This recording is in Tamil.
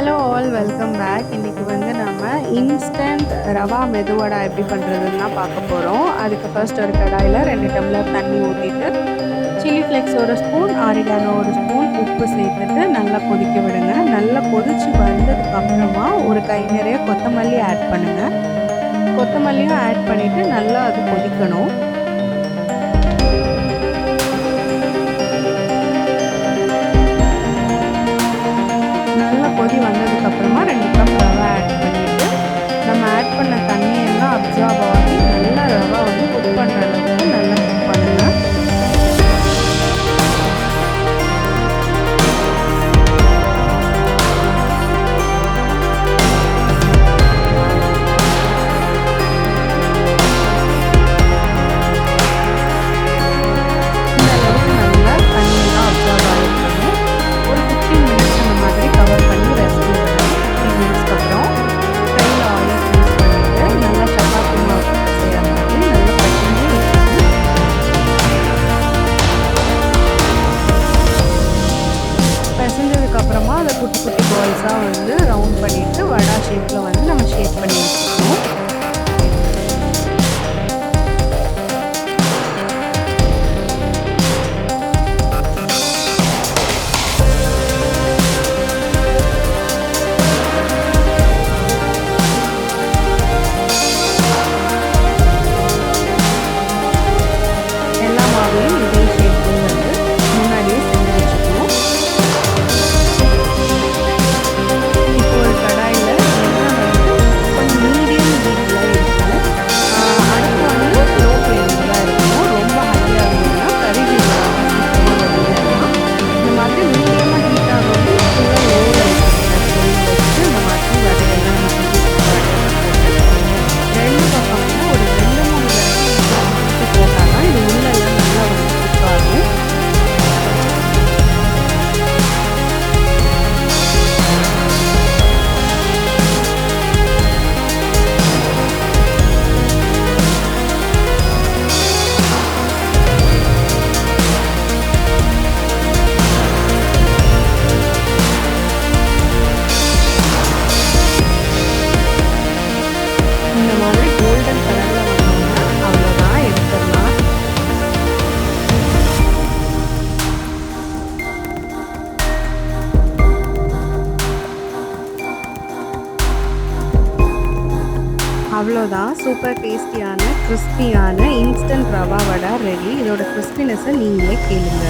Hello all welcome back. இன்றைக்கி வந்து நம்ம இன்ஸ்டன்ட் ரவா மெதுவடை எப்படி பண்ணுறதுன்னு தான் பார்க்க போகிறோம். அதுக்கு ஃபர்ஸ்ட் ஒரு கடாயில் 2 டம்ளர் தண்ணி ஊற்றிட்டு சில்லி ஃப்ளேக்ஸ் ஒரு ஸ்பூன், ஆரிகானோ ஒரு ஸ்பூன், உப்பு சேர்த்துட்டு நல்லா கொதிக்க விடுங்க. நல்லா கொதித்து வந்ததுக்கப்புறமா ஒரு கை நிறைய கொத்தமல்லி ஆட் பண்ணுங்கள். கொத்தமல்லியும் ஆட் பண்ணிவிட்டு நல்லா அது கொதிக்கணும். நல்லா கொதி வந்ததுக்கப்புறமா 2 கப் ரவை ஆட் பண்ணிவிட்டு நம்ம ஆட் பண்ண தண்ணியெல்லாம் அப்சார்ப் ஆகி நல்லா ரவை வந்து குக் பண்ணுற அளவுக்கு நல்லா குக் பண்ணுங்கள். இந்த அளவுக்கு நல்லா தண்ணியெல்லாம் அப்சார்ப் ஆகிருக்கணும். ஒரு 15 மினிட்ஸ் அந்த மாதிரி கவர் பண்ணி ரெஸ்ட் விடணும். 15 மினிட்ஸ்க்கு அப்புறம் கையில் ஆயில் யூஸ் பண்ணிவிட்டு நல்லா சப்பாத்தி மாவு செய்கிற மாதிரி நல்லா பச்சையாக இருக்கணும். பிசைஞ்சதுக்கப்புறமா அதை குட்டி குட்டி பால்ஸாக வந்து ரவுண்ட் பண்ணிவிட்டு வடா ஷேப்பில் வந்து நம்ம ஷேப் பண்ணி வச்சுக்கணும். எல்லா மாவையும் இதே ஷேப்பில் வந்து முன்னாடியே செஞ்சு வச்சுக்கணும். இப்போ ஒரு கடாயில் எண்ணெய் வந்து கொஞ்சம் மீடியம் ஹீட்டில் இருக்கணும். அடுப்பு வந்து லோ ஃப்ளேமில் தான் இருக்கணும். ரொம்ப ஹையாக இருந்ததுன்னா கருகிடலாம், சீக்கிரமாக வெளியிடலாம். இந்த மாதிரி மீடியமாக ஹீட் ஆகணும். ஃபுல்லாக லோவில் வச்சு இந்த மாதிரி வடையெல்லாம் நம்ம செஞ்சு வடையெல்லாம் போட்டு 2 பக்கமும் ஒரு 2-3 தடவை போட்டால் தான் இது உள்ளெல்லாம் நல்லா வந்து குக் ஆகும். இந்த மாதிரி கோல்டன் கலரில் வந்தோம்னா அவ்வளோதான், எடுத்துடலாம். அவ்வளோதான், சூப்பர் டேஸ்டியான கிறிஸ்பியான இன்ஸ்டன்ட் ரவா வடை ரெடி. இதோட கிறிஸ்பினஸை நீங்களே கேளுங்க.